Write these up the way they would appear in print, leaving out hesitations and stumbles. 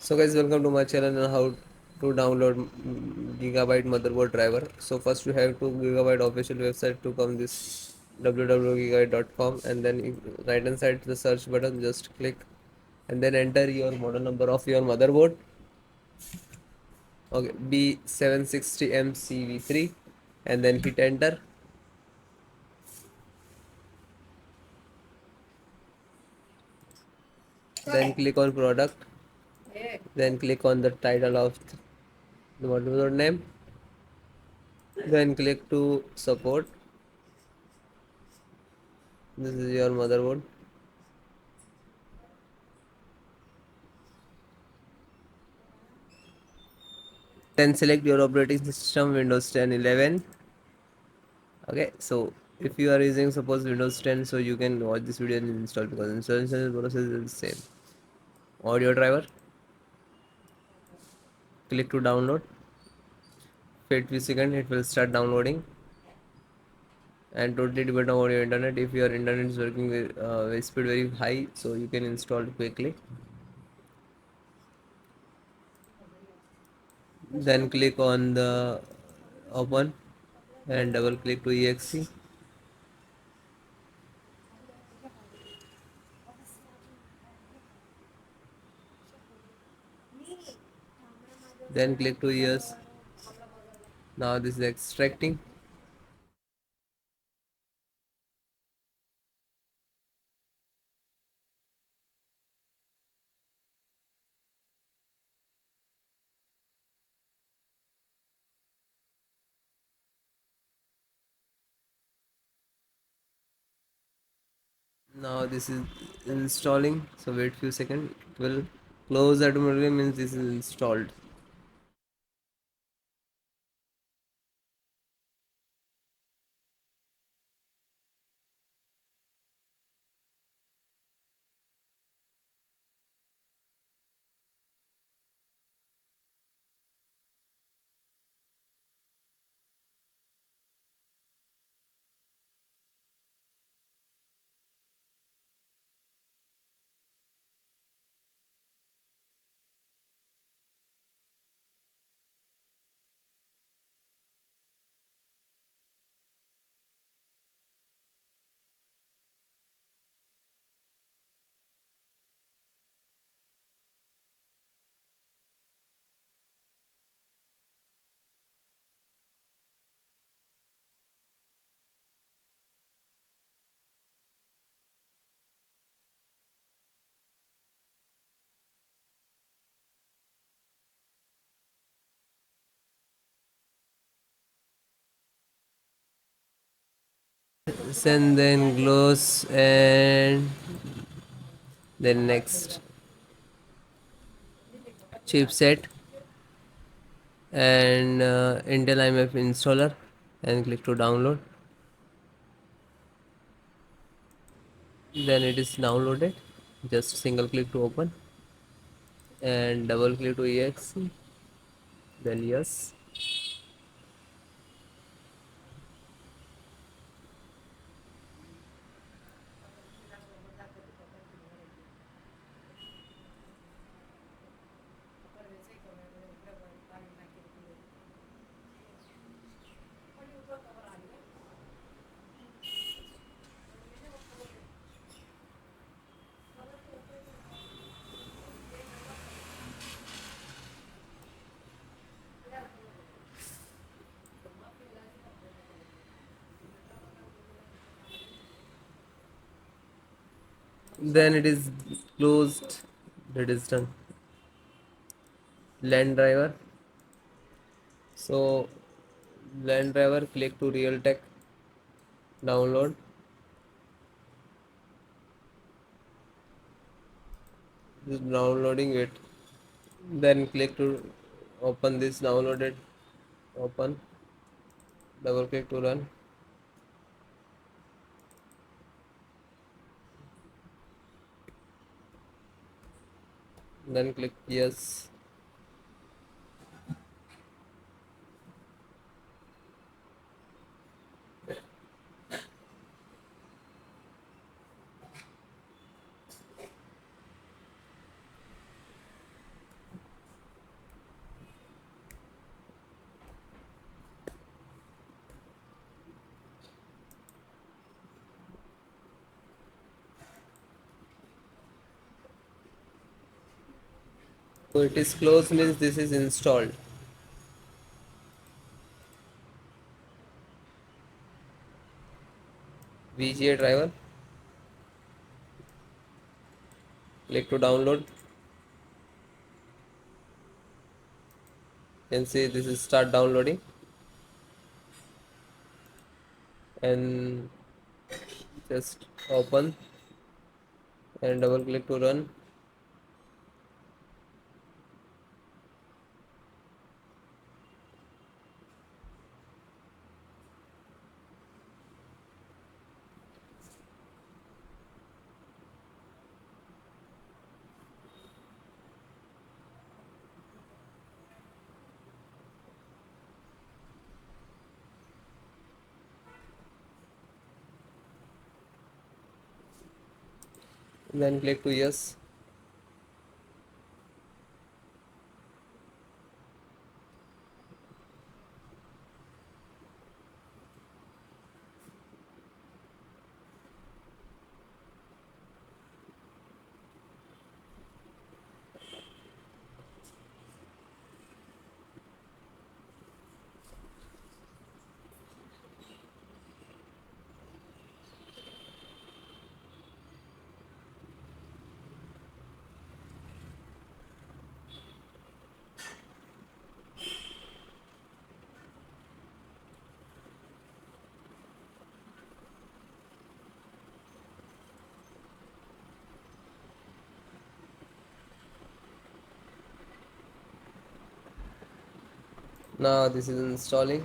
So guys, welcome to my channel and how to download Gigabyte motherboard driver. So first you have to Gigabyte official website to come this www.gigabyte.com, and then right hand side the search button, just click and then enter your model number of your motherboard. Okay, B760M CV3, and then hit enter. Then click on product. Then click on the title of the motherboard name. Then click to support. This is your motherboard. Then select your operating system, Windows 10, 11. Okay, so if you are using suppose Windows 10, so you can watch this video and install, because installation process is the same. Audio driver, click to download. Wait few seconds, it will start downloading, and totally depend on your internet. If your internet is working with speed very high, so you can install it quickly. Then click on the open and double click to exe. Then click to yes. Now this is extracting. Now this is installing, so wait few seconds, it will close automatically, means this is installed. And then close, and then next chipset and Intel IMF installer, and click to download. Then it is downloaded, just single click to open and double click to exe, then yes. Then it is closed, it is done. LAN driver, so LAN driver, click to Realtek, download. This is downloading it. Then click to open this downloaded, open, double click to run. Then click yes. So it is closed means this is installed. VGA driver. Click to download. You can see this is start downloading, and just open and double click to run. And then click to yes. Now this is installing.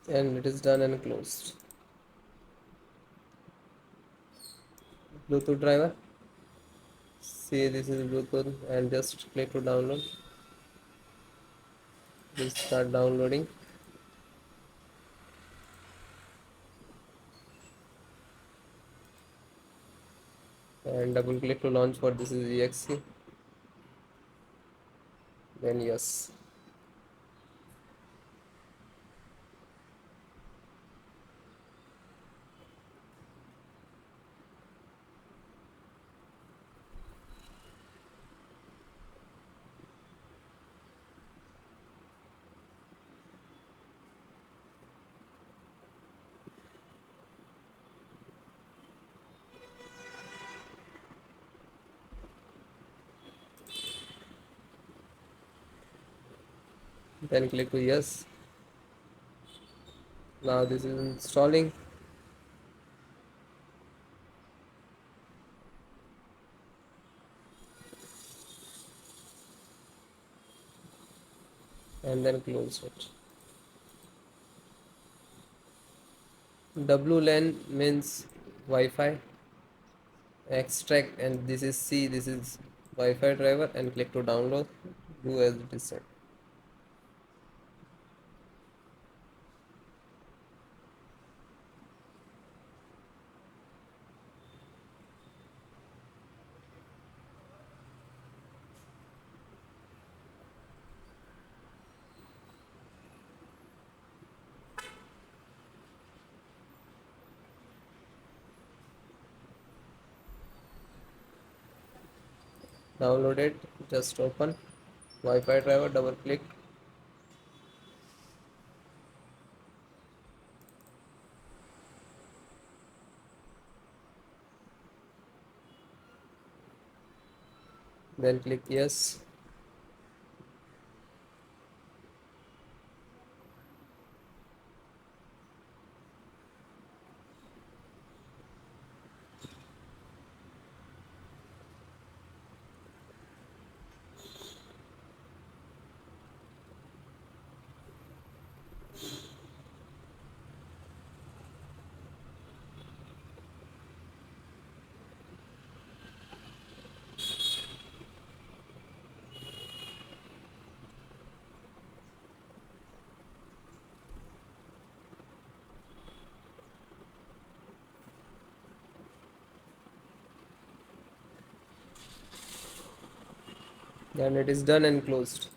And it is done and closed. Bluetooth driver. See, this is Bluetooth, and just click to download. Please start downloading, and double click to launch for this is exe. Then yes. Then click to yes. Now this is installing. And then close it. WLAN means Wi-Fi extract, and this is C, this is Wi-Fi driver, and click to download. Do as it is said. Download it, just open Wi-Fi driver, double click, then click yes. and it is done and closed.